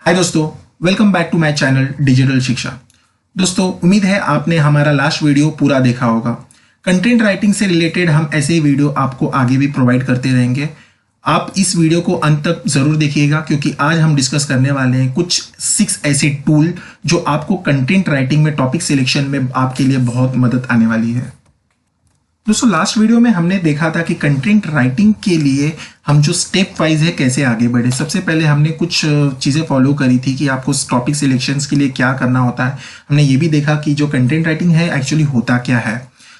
हाय दोस्तों, welcome back to my channel digital Shiksha. दोस्तों, उम्मीद है आपने हमारा लास्ट वीडियो पूरा देखा होगा। कंटेंट राइटिंग से रिलेटेड हम ऐसे ही वीडियो आपको आगे भी प्रोवाइड करते रहेंगे। आप इस वीडियो को अंत तक जरूर देखिएगा क्योंकि आज हम डिस्कस करने वाले हैं कुछ 6 ऐसे टूल जो आपको कंटेंट राइटिंग में टॉपिक सिलेक्शन में आपके लिए बहुत मदद आने वाली है। दोस्तों, लास्ट वीडियो में हमने देखा था कि कंटेंट राइटिंग के लिए हम जो स्टेप वाइज है कैसे आगे बढ़े। सबसे पहले हमने कुछ चीज़ें फॉलो करी थी कि आपको टॉपिक सिलेक्शंस के लिए क्या करना होता है। हमने ये भी देखा कि जो कंटेंट राइटिंग है एक्चुअली होता क्या है।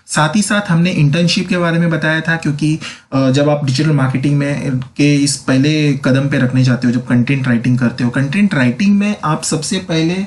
साथ ही साथ हमने इंटर्नशिप के बारे में बताया था क्योंकि जब आप डिजिटल मार्केटिंग में के इस पहले कदम पे रखने जाते हो, जब कंटेंट राइटिंग करते हो, कंटेंट राइटिंग में आप सबसे पहले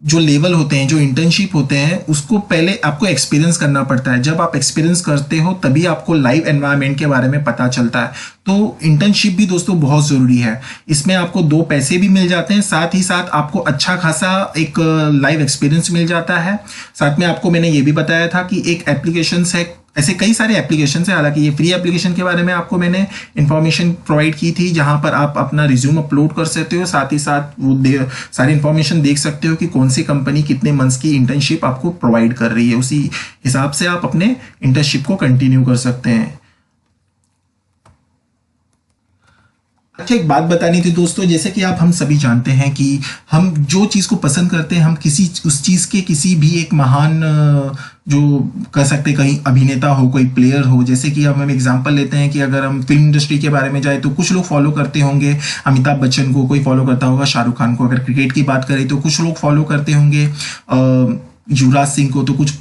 जो लेवल होते हैं, जो इंटर्नशिप होते हैं, उसको पहले आपको एक्सपीरियंस करना पड़ता है। जब आप एक्सपीरियंस करते हो तभी आपको लाइव एनवायरनमेंट के बारे में पता चलता है। तो इंटर्नशिप भी दोस्तों बहुत ज़रूरी है। इसमें आपको 2 पैसे भी मिल जाते हैं, साथ ही साथ आपको अच्छा खासा एक लाइव एक्सपीरियंस मिल जाता है। साथ में आपको मैंने ये भी बताया था कि एक एप्लीकेशन है, ऐसे कई सारे एप्लीकेशन है। हालांकि ये फ्री एप्लीकेशन के बारे में आपको मैंने इंफॉर्मेशन प्रोवाइड की थी जहां पर आप अपना रिज्यूम अपलोड कर सकते हो, साथ ही साथ वो सारी इंफॉर्मेशन देख सकते हो कि कौन सी कंपनी कितने मंथ्स की इंटर्नशिप आपको प्रोवाइड कर रही है। उसी हिसाब से आप अपने इंटर्नशिप को कंटिन्यू कर सकते हैं। अच्छा, एक बात बतानी थी दोस्तों, जैसे कि हम सभी जानते हैं कि हम जो चीज़ को पसंद करते हैं, हम उस चीज़ के किसी भी एक महान जो कह सकते कहीं अभिनेता हो, कोई प्लेयर हो। जैसे कि हम एग्जांपल लेते हैं कि अगर हम फिल्म इंडस्ट्री के बारे में जाए तो कुछ लोग फॉलो करते होंगे अमिताभ बच्चन को, कोई फॉलो करता होगा शाहरुख खान को। अगर क्रिकेट की बात करें तो कुछ लोग फॉलो करते होंगे युवराज सिंह को, तो कुछ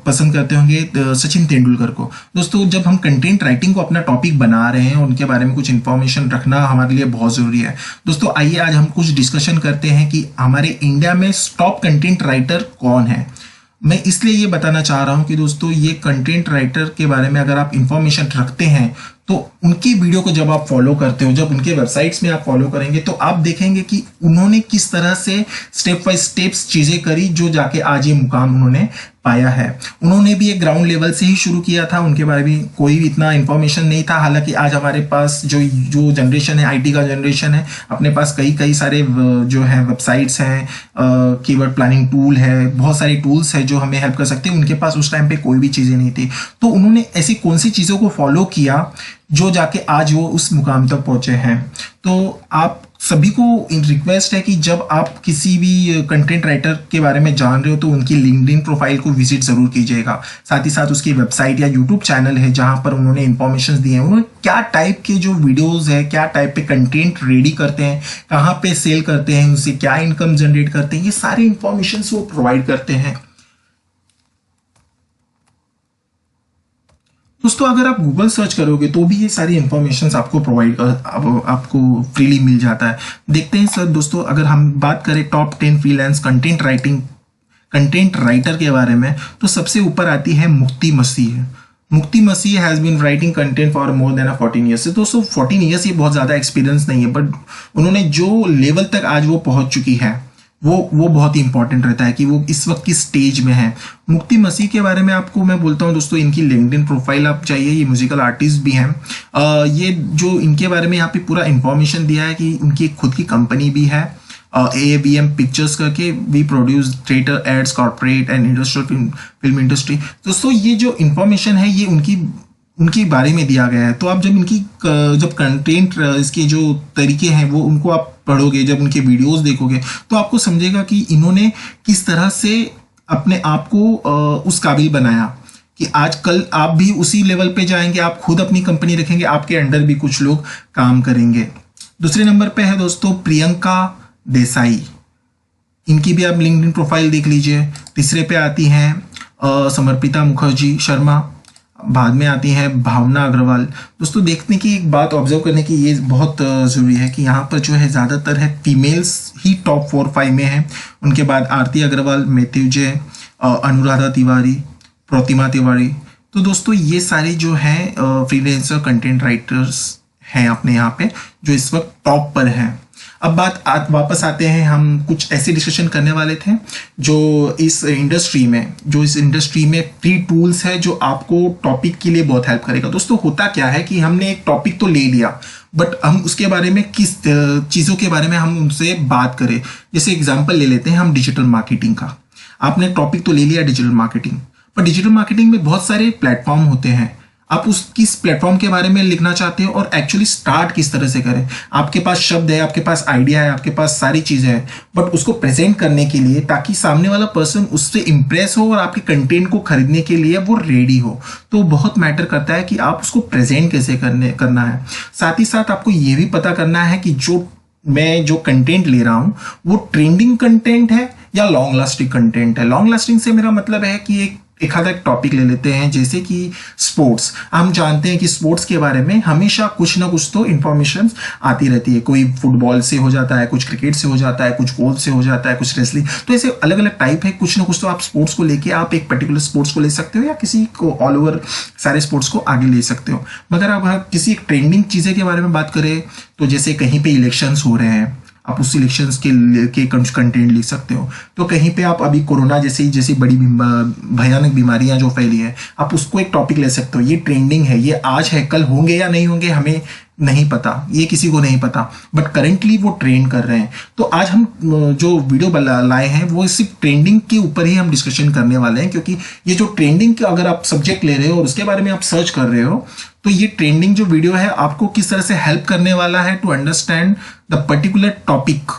पसंद करते होंगे सचिन तेंदुलकर को। दोस्तों, जब हम कंटेंट राइटिंग को अपना टॉपिक बना रहे हैं, उनके बारे में कुछ इन्फॉर्मेशन रखना हमारे लिए बहुत ज़रूरी है। दोस्तों, आइए आज हम कुछ डिस्कशन करते हैं कि हमारे इंडिया में टॉप कंटेंट राइटर कौन है। मैं इसलिए ये बताना चाह रहा हूं कि दोस्तों, ये कंटेंट राइटर के बारे में अगर आप इंफॉर्मेशन रखते हैं तो उनकी वीडियो को जब आप फॉलो करते हो, जब उनके वेबसाइट्स में आप फॉलो करेंगे तो आप देखेंगे कि उन्होंने किस तरह से स्टेप बाय स्टेप्स चीजें करी जो जाके आज ये मुकाम उन्होंने पाया है। उन्होंने भी एक ग्राउंड लेवल से ही शुरू किया था, उनके बारे में कोई इतना इंफॉर्मेशन नहीं था। हालांकि आज हमारे पास जो जनरेशन है, आईटी का जनरेशन है, अपने पास कई सारे जो है वेबसाइट्स हैं, कीवर्ड प्लानिंग टूल है, बहुत सारी टूल्स है जो हमें हेल्प कर सकते हैं। उनके पास उस टाइम पे कोई भी चीज़ें नहीं थी। तो उन्होंने ऐसी कौन सी चीज़ों को फॉलो किया जो जाके आज वो उस मुकाम तक पहुंचे हैं। तो आप सभी को रिक्वेस्ट है कि जब आप किसी भी कंटेंट राइटर के बारे में जान रहे हो तो उनकी लिंक्डइन प्रोफाइल को विजिट जरूर कीजिएगा। साथ ही साथ उसकी वेबसाइट या यूट्यूब चैनल है जहां पर उन्होंने इंफॉर्मेशन दी है, उन्होंने क्या टाइप के जो वीडियोस है, क्या टाइप पे कंटेंट रेडी करते हैं, कहाँ पे सेल करते हैं, उससे क्या इनकम जनरेट करते हैं, ये सारी इंफॉर्मेशन वो प्रोवाइड करते हैं। दोस्तों, अगर आप गूगल सर्च करोगे तो भी ये सारी इंफॉर्मेशन आपको आपको फ्रीली मिल जाता है। देखते हैं सर दोस्तों, अगर हम बात करें टॉप 10 फ्रीलांस कंटेंट राइटर के बारे में तो सबसे ऊपर आती है Mukti Masih. Mukti Masih has been writing content for more than 14 years. दोस्तों, 14 ईयर्स ये बहुत ज्यादा एक्सपीरियंस नहीं है, बट उन्होंने जो लेवल तक आज वो पहुंच चुकी है वो बहुत ही इंपॉर्टेंट रहता है कि वो इस वक्त किस स्टेज में है। मुक्ति मसीह के बारे में आपको मैं बोलता हूं दोस्तों, इनकी लिंक्डइन प्रोफाइल आप चाहिए, ये म्यूजिकल आर्टिस्ट भी हैं। ये जो इनके बारे में यहाँ पे पूरा इंफॉर्मेशन दिया है कि उनकी खुद की कंपनी भी है, AABM पिक्चर्स करके, we produce theatre ads corporate and industrial film industry. दोस्तों, ये जो इंफॉर्मेशन है ये उनके बारे में दिया गया है। तो आप जब कंटेंट इसके जो तरीके हैं वो उनको आप पढ़ोगे, जब उनके वीडियोस देखोगे तो आपको समझेगा कि इन्होंने किस तरह से अपने आप को उस काबिल बनाया कि आज कल आप भी उसी लेवल पे जाएंगे, आप खुद अपनी कंपनी रखेंगे, आपके अंडर भी कुछ लोग काम करेंगे। दूसरे नंबर पे है दोस्तों प्रियंका देसाई, इनकी भी आप लिंक्डइन प्रोफाइल देख लीजिए। तीसरे पे आती हैं समर्पिता मुखर्जी शर्मा, बाद में आती है भावना अग्रवाल। दोस्तों, देखने की एक बात ऑब्जर्व करने की ये बहुत जरूरी है कि यहाँ पर जो है ज्यादातर है फीमेल्स ही टॉप 4-5 में है। उनके बाद आरती अग्रवाल, मैथ्यू जे, अनुराधा तिवारी, प्रतिमा तिवारी। तो दोस्तों, ये सारे जो हैं फ्रीलांसर कंटेंट राइटर्स हैं अपने यहाँ पे जो इस वक्त टॉप पर हैं। वापस आते हैं, हम कुछ ऐसे डिस्कशन करने वाले थे जो इस इंडस्ट्री में फ्री टूल्स है जो आपको टॉपिक के लिए बहुत हेल्प करेगा। दोस्तों होता क्या है कि हमने एक टॉपिक तो ले लिया, बट हम उसके बारे में किस चीज़ों के बारे में हम उनसे बात करें। जैसे एग्जांपल ले लेते हैं हम डिजिटल मार्केटिंग का। आपने टॉपिक तो ले लिया डिजिटल मार्केटिंग, पर डिजिटल मार्केटिंग में बहुत सारे प्लेटफॉर्म होते हैं। आप उस किस प्लेटफॉर्म के बारे में लिखना चाहते हो और एक्चुअली स्टार्ट किस तरह से करें। आपके पास शब्द है, आपके पास आइडिया है, आपके पास सारी चीजें हैं, बट उसको प्रेजेंट करने के लिए ताकि सामने वाला पर्सन उससे इंप्रेस हो और आपके कंटेंट को खरीदने के लिए वो रेडी हो, तो बहुत मैटर करता है कि आप उसको प्रेजेंट कैसे करना है। साथ ही साथ आपको ये भी पता करना है कि जो कंटेंट ले रहा हूं वो ट्रेंडिंग कंटेंट है या लॉन्ग लास्टिंग कंटेंट है। लॉन्ग लास्टिंग से मेरा मतलब है कि एक आधा टॉपिक ले लेते हैं, जैसे कि स्पोर्ट्स। हम जानते हैं कि स्पोर्ट्स के बारे में हमेशा कुछ ना कुछ तो इंफॉर्मेशन आती रहती है। कोई फुटबॉल से हो जाता है, कुछ क्रिकेट से हो जाता है, कुछ गोल्फ से हो जाता है, कुछ रेसलिंग, तो ऐसे अलग अलग टाइप है। कुछ ना कुछ तो आप स्पोर्ट्स को लेके आप एक पर्टिकुलर स्पोर्ट्स को ले सकते हो या किसी को ऑल ओवर सारे स्पोर्ट्स को आगे ले सकते हो। मगर अब किसी एक ट्रेंडिंग चीज़ें के बारे में बात करें तो जैसे कहीं पे इलेक्शंस हो रहे हैं, आप उस इलेक्शंस के कंटेंट लिख सकते हो। तो कहीं पे आप अभी कोरोना जैसी बड़ी भयानक बीमारियां जो फैली है, आप उसको एक टॉपिक ले सकते हो। ये ट्रेंडिंग है, ये आज है, कल होंगे या नहीं होंगे हमें नहीं पता, ये किसी को नहीं पता, बट करेंटली वो ट्रेंड कर रहे हैं। तो आज हम जो वीडियो लाए हैं वो सिर्फ ट्रेंडिंग के ऊपर ही हम डिस्कशन करने वाले हैं, क्योंकि ये जो ट्रेंडिंग का अगर आप सब्जेक्ट ले रहे हो और उसके बारे में आप सर्च कर रहे हो, तो ये ट्रेंडिंग जो वीडियो है आपको किस तरह से हेल्प करने वाला है to understand the particular topic.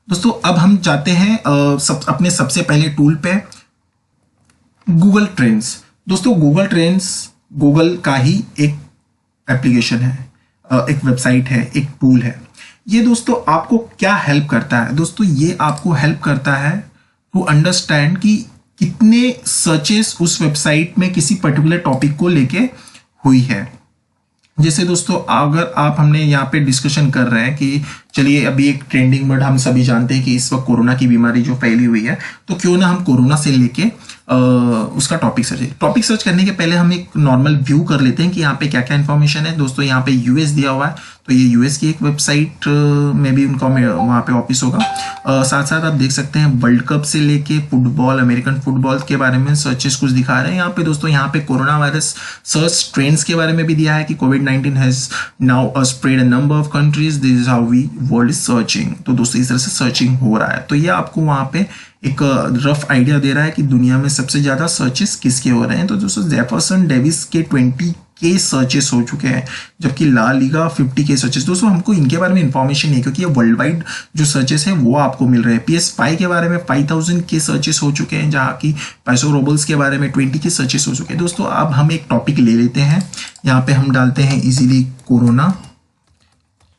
दोस्तों अब हम जाते हैं अपने सबसे पहले टूल पे, गूगल ट्रेंड्स। दोस्तों गूगल ट्रेंड्स गूगल का ही एक एप्लीकेशन है, एक वेबसाइट है, एक टूल है। ये दोस्तों आपको क्या हेल्प करता है? दोस्तों ये आपको हेल्प करता है टू अंडरस्टैंड कि कितने सर्चेस उस वेबसाइट में किसी पर्टिकुलर टॉपिक को लेके हुई है। जैसे दोस्तों अगर हमने यहाँ पे डिस्कशन कर रहे हैं कि चलिए अभी एक ट्रेंडिंग वर्ड, हम सभी जानते हैं कि इस वक्त कोरोना की बीमारी जो फैली हुई है, तो क्यों ना हम कोरोना से लेके उसका टॉपिक सर्च करने के पहले हम एक नॉर्मल व्यू कर लेते हैं कि यहाँ पे क्या क्या इन्फॉर्मेशन है। दोस्तों यहाँ पे यूएस दिया हुआ है, तो ये यूएस की एक वेबसाइट में भी उनका वहाँ पे ऑफिस होगा। साथ साथ आप देख सकते हैं वर्ल्ड कप से लेके फुटबॉल, अमेरिकन फुटबॉल के बारे में सर्चेस कुछ दिखा रहे हैं यहाँ पे। दोस्तों यहाँ पे कोरोना वायरस सर्च ट्रेंड्स के बारे में भी दिया है कि कोविड-19 has now spread a number of countries, this is how we world is searching. तो दोस्तों इस तरह से सर्चिंग हो रहा है, तो ये आपको वहाँ पे एक रफ आइडिया दे रहा है कि दुनिया में सबसे ज्यादा सर्चेस किसके हो रहे हैं। तो दोस्तों जेफरसन डेविस के 20K सर्चेस हो चुके हैं, जबकि ला लीगा 50K सर्चेस। दोस्तों हमको इनके बारे में इंफॉर्मेशन नहीं, क्योंकि ये वर्ल्ड वाइड जो सर्चेस है वो आपको मिल रहे हैं। PS5 के बारे में 5000K सर्चेस हो चुके हैं, जहाँ की पैसो रोबल्स के बारे में 20K सर्चेस हो चुके हैं। दोस्तों अब हम एक टॉपिक ले लेते हैं, यहाँ पे हम डालते हैं इजीली कोरोना,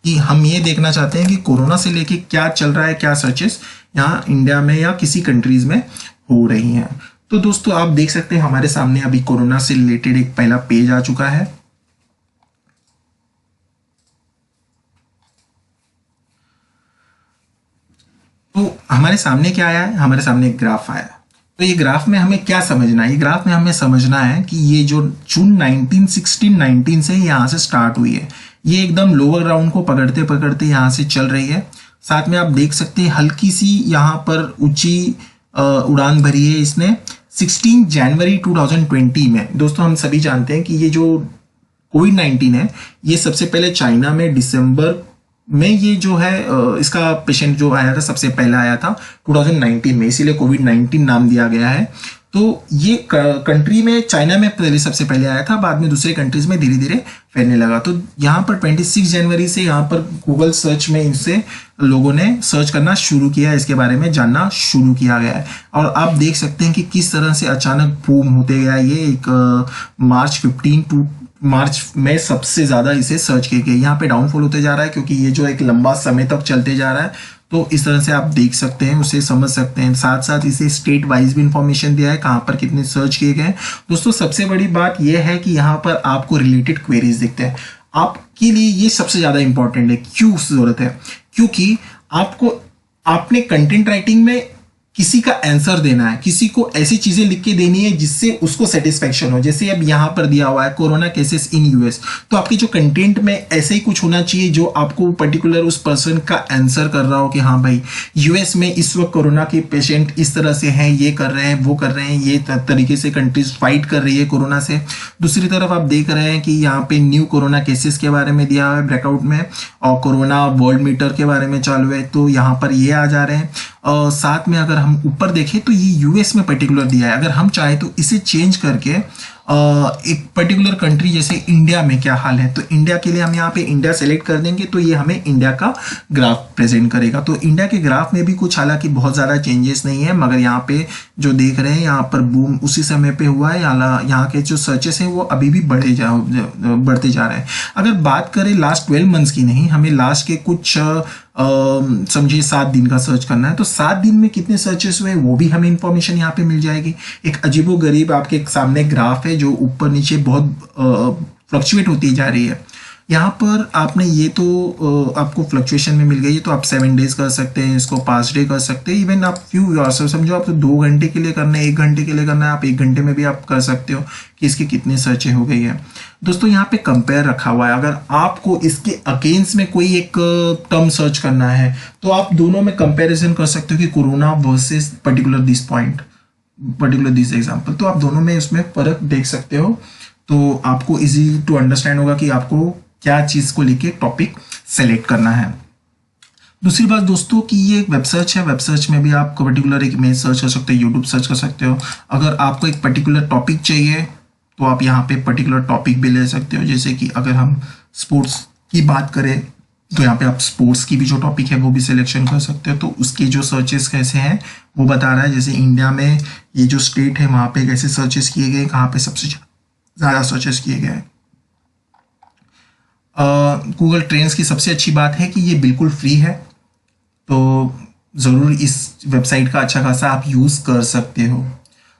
कि हम ये देखना चाहते हैं कि कोरोना से लेके क्या चल रहा है, क्या सर्चेस यहाँ इंडिया में या किसी कंट्रीज में हो रही हैं। तो दोस्तों आप देख सकते हैं हमारे सामने अभी कोरोना से रिलेटेड एक पहला पेज आ चुका है। तो हमारे सामने क्या आया है? हमारे सामने एक ग्राफ आया है। तो ये ग्राफ में हमें क्या समझना है? ये ग्राफ में हमें समझना है कि ये जो जून 19 से यहाँ से स्टार्ट हुई है, ये एकदम लोअर ग्राउंड को पकड़ते पकड़ते यहाँ से चल रही है। साथ में आप देख सकते हैं हल्की सी यहाँ पर ऊंची उड़ान भरी है इसने 16 जनवरी 2020 में। दोस्तों हम सभी जानते हैं कि ये जो कोविड-19 है, ये सबसे पहले चाइना में दिसंबर में ये जो है इसका पेशेंट जो आया था सबसे पहला आया था 2019 में, इसीलिए कोविड-19 नाम दिया गया है। तो ये कंट्री में चाइना में पहले सबसे पहले आया था, बाद में दूसरे कंट्रीज में धीरे धीरे फैलने लगा। तो यहाँ पर 26 जनवरी से यहाँ पर गूगल सर्च में इनसे लोगों ने सर्च करना शुरू किया, इसके बारे में जानना शुरू किया गया है। और आप देख सकते हैं कि किस तरह से अचानक बूम होते गया। ये एक मार्च में सबसे ज्यादा इसे सर्च किए गए। यहाँ पे डाउनफॉल होते जा रहा है, क्योंकि ये जो एक लंबा समय तक चलते जा रहा है। तो इस तरह से आप देख सकते हैं, उसे समझ सकते हैं। साथ साथ इसे स्टेट वाइज भी इंफॉर्मेशन दिया है, कहाँ पर कितने सर्च किए गए। दोस्तों सबसे बड़ी बात यह है कि यहाँ पर आपको रिलेटेड क्वेरीज दिखते हैं। आपके लिए ये सबसे ज्यादा इंपॉर्टेंट है। क्यों जरूरत है? क्योंकि आपने कंटेंट राइटिंग में किसी का आंसर देना है, किसी को ऐसी चीजें लिख के देनी है जिससे उसको सेटिस्फेक्शन हो। जैसे अब यहाँ पर दिया हुआ है कोरोना केसेस इन यूएस, तो आपके जो कंटेंट में ऐसे ही कुछ होना चाहिए जो आपको पर्टिकुलर उस पर्सन का आंसर कर रहा हो कि हाँ भाई यूएस में इस वक्त कोरोना के पेशेंट इस तरह से हैं, ये कर रहे हैं, वो कर रहे हैं, ये तरीके से कंट्रीज फाइट कर रही है कोरोना से। दूसरी तरफ आप देख रहे हैं कि यहाँ पे न्यू कोरोना केसेस के बारे में दिया हुआ है ब्रेकआउट में, और कोरोना वर्ल्ड मीटर के बारे में चालू है, तो यहाँ पर ये आ जा रहे हैं। साथ में अगर हम ऊपर देखें तो ये यूएस में पर्टिकुलर दिया है। अगर हम चाहे तो इसे चेंज करके एक पर्टिकुलर कंट्री जैसे इंडिया में क्या हाल है, तो इंडिया के लिए हम यहाँ पे इंडिया सेलेक्ट कर देंगे तो ये हमें इंडिया का ग्राफ प्रेजेंट करेगा। तो इंडिया के ग्राफ में भी कुछ हालांकि बहुत ज़्यादा चेंजेस नहीं है, मगर यहाँ पे जो देख रहे हैं यहाँ पर बूम उसी समय पे हुआ है। यहाँ के जो सर्चेस हैं वो अभी भी बढ़ते जा रहे हैं। अगर बात करें लास्ट 12 मंथ्स की नहीं, हमें लास्ट के कुछ समझिए 7 दिन का सर्च करना है, तो 7 दिन में कितने सर्चेस हुए वो भी हमें इंफॉर्मेशन यहाँ पे मिल जाएगी। एक अजीबोगरीब आपके सामने ग्राफ है जो ऊपर नीचे बहुत फ्लक्चुएट होती जा रही है। यहाँ पर आपने ये तो आपको फ्लक्चुएशन में मिल गई है, तो आप 7 डेज कर सकते हैं, इसको 5 डे कर सकते हैं, इवन आप फ्यू समझो आप तो 2 घंटे के लिए करना है, 1 घंटे के लिए करना है, आप 1 घंटे में भी आप कर सकते हो कि इसके कितने सर्चे हो गई है। दोस्तों यहाँ पे कंपेयर रखा हुआ है, अगर आपको इसके अगेंस्ट में कोई एक टर्म सर्च करना है तो आप दोनों में कंपेरिजन कर सकते हो कि corona versus particular this point, particular this example, तो आप दोनों में उसमें फर्क देख सकते हो। तो आपको इजी टू अंडरस्टैंड होगा कि आपको क्या चीज को लेके टॉपिक सेलेक्ट करना है। दूसरी बात दोस्तों कि ये एक वेब सर्च है, वेब सर्च में भी आप पर्टिकुलर एक इमेज सर्च कर सकते हो, यूट्यूब सर्च कर सकते हो। अगर आपको एक पर्टिकुलर टॉपिक चाहिए तो आप यहाँ पे पर्टिकुलर टॉपिक भी ले सकते हो। जैसे कि अगर हम स्पोर्ट्स की बात करें तो यहाँ पे आप स्पोर्ट्स की भी जो टॉपिक है वो भी सिलेक्शन कर सकते हो, तो उसके जो सर्चेस कैसे हैं वो बता रहा है। जैसे इंडिया में ये जो स्टेट है वहाँ पे कैसे सर्चेस किए गए, कहाँ पे सबसे ज़्यादा सर्चेस किए गए। गूगल ट्रेंड्स की सबसे अच्छी बात है कि ये बिल्कुल फ्री है, तो ज़रूर इस वेबसाइट का अच्छा खासा आप यूज़ कर सकते हो।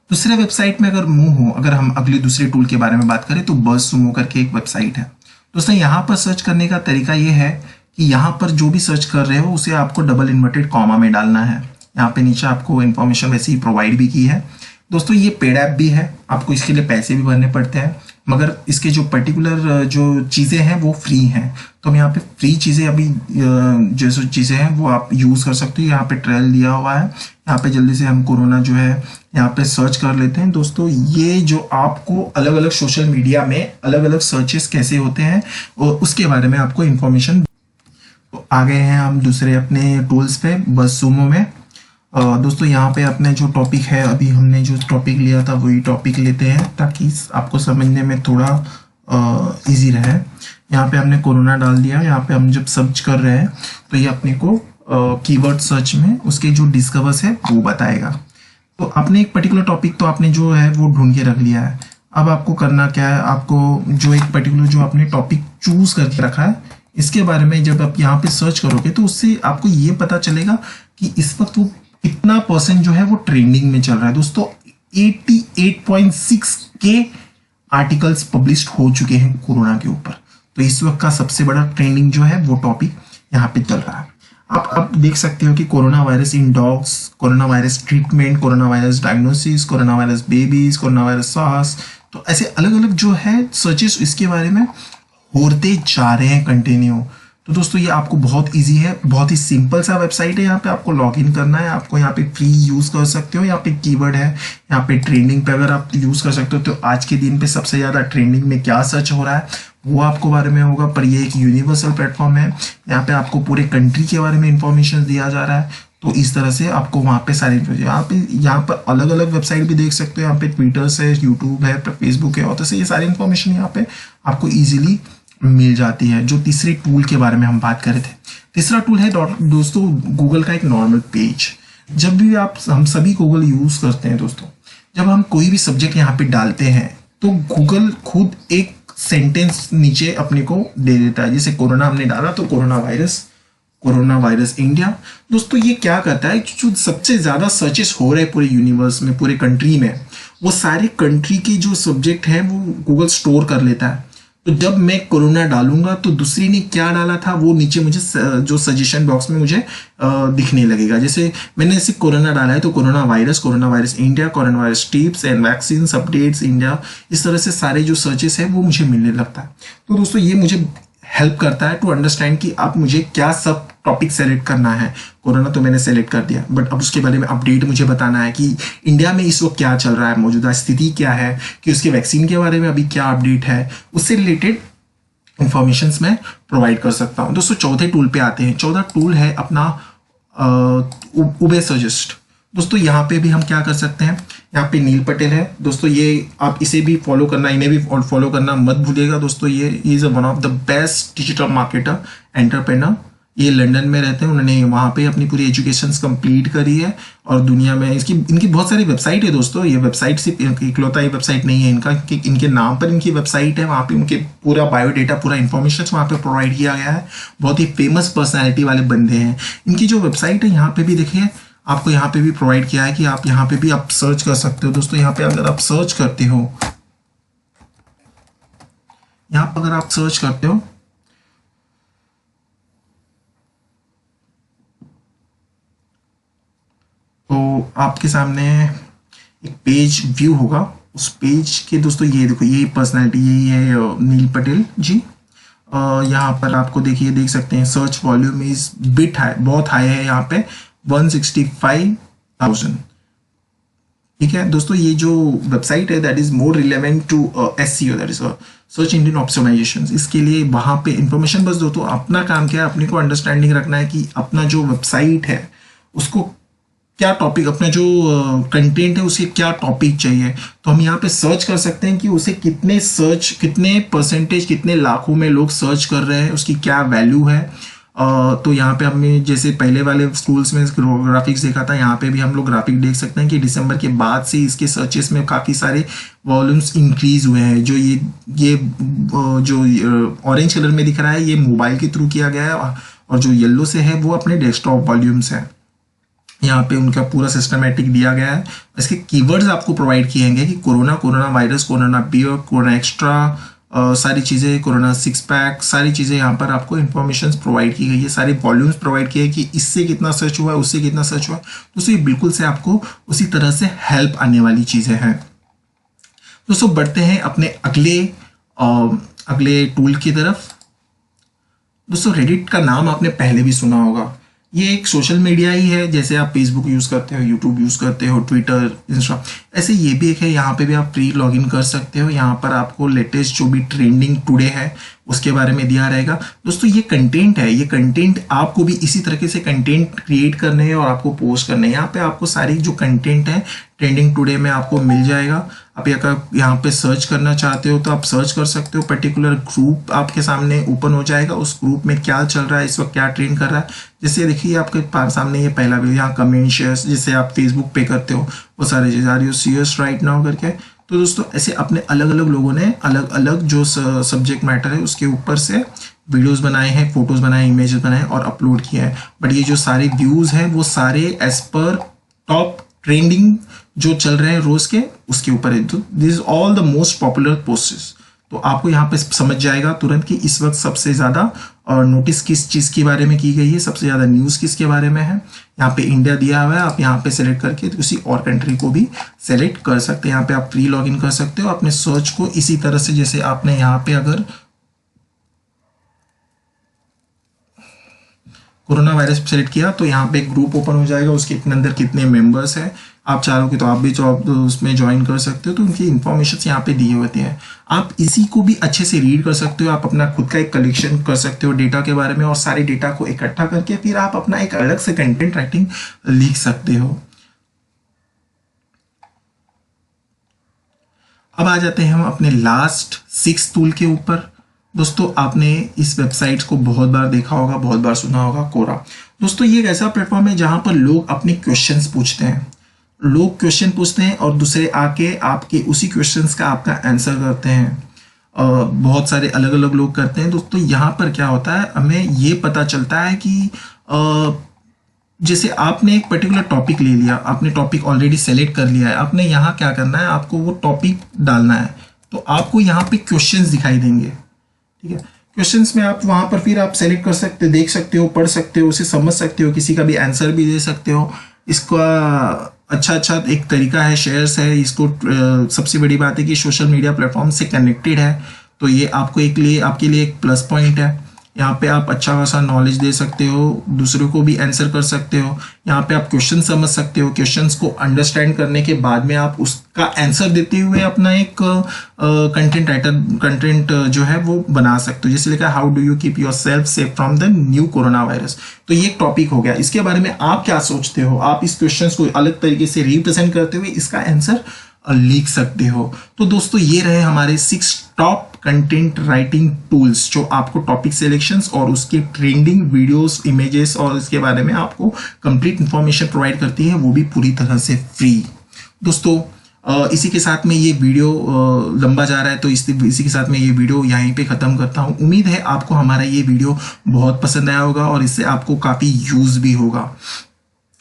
दूसरे वेबसाइट में अगर हम अगले दूसरे टूल के बारे में बात करें तो बज़सुमो करके एक वेबसाइट है। दोस्तों यहाँ पर सर्च करने का तरीका ये है कि यहाँ पर जो भी सर्च कर रहे हो उसे आपको डबल इन्वर्टेड कॉमा में डालना है। यहाँ पे नीचे आपको इन्फॉर्मेशन वैसे ही प्रोवाइड भी की है। दोस्तों ये पेड ऐप भी है, आपको इसके लिए पैसे भी भरने पड़ते हैं, मगर इसके जो पर्टिकुलर जो चीज़ें हैं वो फ्री हैं। तो हम यहाँ पे फ्री चीज़ें अभी जो चीज़ें हैं वो आप यूज़ कर सकते हो। यहाँ पे ट्रायल दिया हुआ है, यहाँ पे जल्दी से हम कोरोना जो है यहाँ पे सर्च कर लेते हैं। दोस्तों ये जो आपको अलग अलग सोशल मीडिया में अलग अलग सर्चेस कैसे होते हैं और उसके बारे में आपको इन्फॉर्मेशन। तो आ गए हैं हम दूसरे अपने टूल्स पे बज़सुमो में। दोस्तों यहाँ पे अपने जो टॉपिक है, अभी हमने जो टॉपिक लिया था वही टॉपिक लेते हैं ताकि आपको समझने में थोड़ा इजी रहे। यहाँ पे हमने कोरोना डाल दिया। यहाँ पे हम जब सर्च कर रहे हैं तो ये अपने को कीवर्ड सर्च में उसके जो डिस्कवर्स है वो बताएगा। तो आपने एक पर्टिकुलर टॉपिक तो आपने जो है वो ढूंढ के रख लिया है। अब आपको करना क्या है, आपको जो एक पर्टिकुलर जो आपने टॉपिक चूज करके रखा है इसके बारे में जब आप यहाँ पे सर्च करोगे तो उससे आपको ये पता चलेगा कि इस वक्त वो कितना % जो है वो ट्रेंडिंग में चल रहा है। दोस्तों 88.6 के आर्टिकल्स पब्लिश हो चुके हैं कोरोना के ऊपर, तो इस वक्त का सबसे बड़ा ट्रेंडिंग जो है वो टॉपिक यहाँ पे चल रहा है। आप देख सकते हो कि corona virus in dogs, corona virus treatment, corona virus diagnosis, corona virus babies, corona virus सास, तो ऐसे अलग अलग जो है सर्चेस इसके बारे में होते जा रहे हैं कंटिन्यू। तो दोस्तों ये आपको बहुत इजी है, बहुत ही सिंपल सा वेबसाइट है। यहाँ पे आपको लॉगिन करना है, आपको यहाँ पे फ्री यूज कर सकते हो। यहाँ पे कीवर्ड है, यहाँ पे ट्रेंडिंग पे अगर आप यूज कर सकते हो तो आज के दिन पे सबसे ज्यादा ट्रेंडिंग में क्या सर्च हो रहा है वो आपको बारे में होगा। पर ये एक यूनिवर्सल प्लेटफॉर्म है, यहाँ पे आपको पूरे कंट्री के बारे में इंफॉर्मेशन दिया जा रहा है। तो इस तरह से आपको वहाँ पे सारी यहाँ पर अलग अलग वेबसाइट भी देख सकते हो। यहाँ पे ट्विटर है, यूट्यूब है, फेसबुक है, और तो ये सारी इंफॉर्मेशन यहाँ पे आपको ईजिली मिल जाती है। जो तीसरे टूल के बारे में हम बात कर रहे थे, तीसरा टूल है दोस्तों गूगल का एक नॉर्मल पेज। जब भी हम सभी गूगल यूज करते हैं दोस्तों, जब हम कोई भी सब्जेक्ट यहाँ पे डालते हैं तो गूगल खुद एक सेंटेंस नीचे अपने को दे देता है। जैसे कोरोना हमने डाला तो कोरोना वायरस इंडिया। दोस्तों ये क्या करता है, जो सबसे ज्यादा सर्चेस हो रहे हैं पूरे यूनिवर्स में, पूरे कंट्री में, वो सारे कंट्री के जो सब्जेक्ट हैं वो गूगल स्टोर कर लेता है। तो जब मैं कोरोना डालूंगा तो दूसरी ने क्या डाला था वो नीचे मुझे जो सजेशन बॉक्स में मुझे दिखने लगेगा। जैसे मैंने ऐसे कोरोना डाला है तो corona virus India, corona virus tips and vaccine updates India, इस तरह से सारे जो सर्चेस है वो मुझे मिलने लगता है। तो दोस्तों ये मुझे हेल्प करता है टू अंडरस्टैंड कि आप मुझे क्या सब टॉपिक सेलेक्ट करना है। कोरोना तो मैंने सेलेक्ट कर दिया, बट अब उसके बारे में अपडेट मुझे बताना है कि इंडिया में इस वक्त क्या चल रहा है, मौजूदा स्थिति क्या है, कि उसके वैक्सीन के बारे में अभी क्या अपडेट है, उससे रिलेटेड इंफॉर्मेशन मैं प्रोवाइड कर सकता हूँ। दोस्तों चौथे टूल पे आते हैं। चौथा टूल है अपना उबे सजेस्ट। दोस्तों यहाँ पे भी हम क्या कर सकते हैं, यहाँ पे नील पटेल है दोस्तों, ये आप इसे भी फॉलो करना, इन्हें भी फॉलो करना मत भूलिएगा दोस्तों। ये is one of the best digital marketer entrepreneur. ये लंदन में रहते हैं, उन्होंने वहाँ पे अपनी पूरी एजुकेशन कंप्लीट करी है और दुनिया में इनकी बहुत सारी वेबसाइट है दोस्तों। ये वेबसाइट सिर्फ इकलौता ये वेबसाइट नहीं है इनका, कि इनके नाम पर इनकी वेबसाइट है, वहाँ पे उनके पूरा बायोडेटा, पूरा इन्फॉर्मेशन वहाँ पे प्रोवाइड किया गया है। बहुत ही फेमस पर्सनैलिटी वाले बंदे हैं। इनकी जो वेबसाइट है यहाँ पे भी देखिए, आपको यहाँ पे भी प्रोवाइड किया है कि आप यहाँ पे भी आप सर्च कर सकते हो दोस्तों। यहाँ पे अगर आप सर्च करते हो, यहाँ पर अगर आप सर्च करते हो तो आपके सामने एक पेज व्यू होगा। उस पेज के दोस्तों ये देखो, ये पर्सनैलिटी यही है नील पटेल जी। यहाँ पर आपको देखिए, देख सकते हैं search volume is bit high, बहुत हाई है यहाँ पे 165,000। ठीक है दोस्तों, ये जो वेबसाइट है that is more relevant to SEO, that is search engine optimisation. इसके लिए वहाँ पे इंफॉर्मेशन बस दो, तो अपना काम क्या है, अपने को अंडरस्टैंडिंग रखना है कि अपना जो वेबसाइट है उसको क्या टॉपिक, अपना जो कंटेंट है उसे क्या टॉपिक चाहिए। तो हम यहाँ पे सर्च कर सकते हैं कि उसे कितने परसेंटेज, कितने लाखों में लोग सर्च कर रहे हैं, उसकी क्या वैल्यू है। तो यहाँ पे हमने जैसे पहले वाले स्कूल्स में ग्राफिक्स देखा था, यहाँ पे भी हम लोग ग्राफिक देख सकते हैं कि दिसंबर के बाद से इसके सर्चेस में काफ़ी सारे वॉल्यूम्स इंक्रीज हुए हैं। जो ये जो ऑरेंज कलर में दिख रहा है ये मोबाइल के थ्रू किया गया है, और जो येलो से है वो अपने डेस्कटॉप वॉल्यूम्स है। यहाँ पे उनका पूरा सिस्टमेटिक दिया गया है। इसके कीवर्ड्स आपको प्रोवाइड किए गए कि Corona, corona virus, Corona beer, Corona Extra, सारी चीज़ें, कोरोना 6 पैक, सारी चीज़ें यहाँ पर आपको इन्फॉर्मेशन प्रोवाइड की गई है। सारे वॉल्यूम्स प्रोवाइड किए कि इससे कितना सर्च हुआ है, उससे कितना सर्च हुआ है। दोस्तों ये बिल्कुल से आपको उसी तरह से हेल्प आने वाली चीज़ें हैं। दोस्तों बढ़ते हैं अपने अगले टूल की तरफ। दोस्तों रेडिट का नाम आपने पहले भी सुना होगा। ये एक सोशल मीडिया ही है, जैसे आप फेसबुक यूज़ करते हो, यूट्यूब यूज़ करते हो, ट्विटर, इंस्टा, ऐसे ये भी एक है। यहाँ पे भी आप फ्री लॉगिन कर सकते हो। यहाँ पर आपको लेटेस्ट जो भी ट्रेंडिंग टुडे है उसके बारे में दिया रहेगा। दोस्तों ये कंटेंट है, ये कंटेंट आपको भी इसी तरीके से कंटेंट क्रिएट करने हैं और आपको पोस्ट करने हैं। यहाँ पे आपको सारी जो कंटेंट है ट्रेंडिंग टुडे में आपको मिल जाएगा। आप यहाँ पे सर्च करना चाहते हो तो आप सर्च कर सकते हो। पर्टिकुलर ग्रुप आपके सामने ओपन हो जाएगा, उस ग्रुप में क्या चल रहा है, इस वक्त क्या ट्रेंड कर रहा है। जैसे देखिए आपके सामने ये पहला वीडियो, यहाँ कमेंट शेयर्स, जैसे आप फेसबुक पे करते हो वो सारे चीज़, are you serious right now करके। तो दोस्तों ऐसे अपने अलग अलग लोगों ने अलग अलग जो सब्जेक्ट मैटर है उसके ऊपर से वीडियोस बनाए हैं, फोटोज बनाए, इमेजेस बनाए और अपलोड किया है। बट ये जो सारे व्यूज हैं वो सारे एज पर टॉप ट्रेंडिंग जो चल रहे हैं रोज के उसके ऊपर है। तो this is all the most popular posts. तो आपको यहाँ पे समझ जाएगा तुरंत कि इस वक्त सबसे ज़्यादा नोटिस किस चीज़ के बारे में की गई है, सबसे ज़्यादा न्यूज़ किसके बारे में है। यहाँ पे इंडिया दिया हुआ है, आप यहाँ पे सेलेक्ट करके किसी और कंट्री को भी सेलेक्ट कर सकते हैं। यहाँ पे आप फ्री लॉगिन कर सकते हो अपने सर्च को इसी तरह से, जैसे आपने यहाँ पे अगर कोरोना वायरस सेलेक्ट किया तो यहाँ पे एक ग्रुप ओपन हो जाएगा, उसके अंदर कितने मेंबर्स हैं। आप चाहोगे तो आप भी उसमें ज्वाइन कर सकते हो। तो उनकी इंफॉर्मेशन यहाँ पे दिए होते हैं, आप इसी को भी अच्छे से रीड कर सकते हो। आप अपना खुद का एक कलेक्शन कर सकते हो डेटा के बारे में, और सारे डेटा को इकट्ठा करके फिर आप अपना एक अलग से कंटेंट राइटिंग लिख सकते हो। अब आ जाते हैं हम अपने लास्ट 6 टूल के ऊपर। दोस्तों आपने इस वेबसाइट को बहुत बार देखा होगा, बहुत बार सुना होगा, कोरा। दोस्तों ये एक ऐसा प्लेटफॉर्म है जहां पर लोग अपने क्वेश्चंस पूछते हैं। लोग क्वेश्चन पूछते हैं और दूसरे आके आपके उसी क्वेश्चंस का आपका आंसर करते हैं। बहुत सारे अलग अलग लोग करते हैं। दोस्तों यहाँ पर क्या होता है, हमें ये पता चलता है कि जैसे आपने एक पर्टिकुलर टॉपिक ले लिया, आपने टॉपिक ऑलरेडी सेलेक्ट कर लिया है, आपने यहाँ क्या करना है, आपको वो टॉपिक डालना है। तो आपको यहाँ पे क्वेश्चंस दिखाई देंगे। ठीक है। क्वेश्चंस में आप वहां पर फिर आप सेलेक्ट कर सकते हो, देख सकते हो, पढ़ सकते हो, उसे समझ सकते हो, किसी का भी आंसर भी दे सकते हो। इसका अच्छा एक तरीका है, शेयर्स है इसको। सबसे बड़ी बात है कि सोशल मीडिया प्लेटफॉर्म से कनेक्टेड है, तो ये आपके लिए एक प्लस पॉइंट है। यहाँ पे आप अच्छा खासा नॉलेज दे सकते हो, दूसरों को भी आंसर कर सकते हो। यहाँ पे आप क्वेश्चन समझ सकते हो, क्वेश्चंस को अंडरस्टैंड करने के बाद में आप उसका आंसर देते हुए अपना एक कंटेंट जो है वो बना सकते हो। जैसे लिखा how do you keep your self safe from the new corona virus. तो ये एक टॉपिक हो गया। इसके बारे में आप क्या सोचते हो? आप इस क्वेश्चन को अलग तरीके से रिप्रेजेंट करते हुए इसका आंसर लिख सकते हो। तो दोस्तों ये रहे हमारे 6 टॉप कंटेंट राइटिंग टूल्स जो आपको टॉपिक सिलेक्शंस और उसके ट्रेंडिंग वीडियोस, इमेजेस और इसके बारे में आपको कंप्लीट इंफॉर्मेशन प्रोवाइड करती है, वो भी पूरी तरह से फ्री। दोस्तों इसी के साथ में ये वीडियो लंबा जा रहा है, तो इसी के साथ में ये वीडियो यहीं पे ख़त्म करता हूँ। उम्मीद है आपको हमारा ये वीडियो बहुत पसंद आया होगा और इससे आपको काफ़ी यूज़ भी होगा।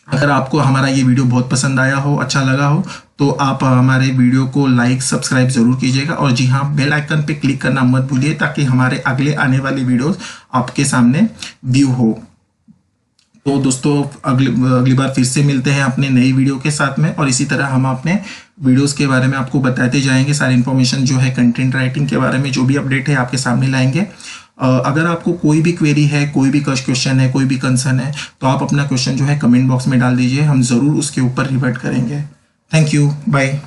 अगर आपको हमारा ये वीडियो बहुत पसंद आया हो, अच्छा लगा हो, तो आप हमारे वीडियो को लाइक सब्सक्राइब जरूर कीजिएगा। और जी हाँ, बेल आइकन पे क्लिक करना मत भूलिए ताकि हमारे अगले आने वाले वीडियोस आपके सामने व्यू हो। तो दोस्तों अगली बार फिर से मिलते हैं अपने नई वीडियो के साथ में, और इसी तरह हम अपने वीडियोस के बारे में आपको बताते जाएंगे। सारी इन्फॉर्मेशन जो है कंटेंट राइटिंग के बारे में जो भी अपडेट है आपके सामने लाएंगे। अगर आपको कोई भी क्वेरी है, कोई भी क्वेश्चन है, कोई भी कंसर्न है, तो आप अपना क्वेश्चन जो है कमेंट बॉक्स में डाल दीजिए, हम ज़रूर उसके ऊपर रिवर्ट करेंगे। Thank you, bye.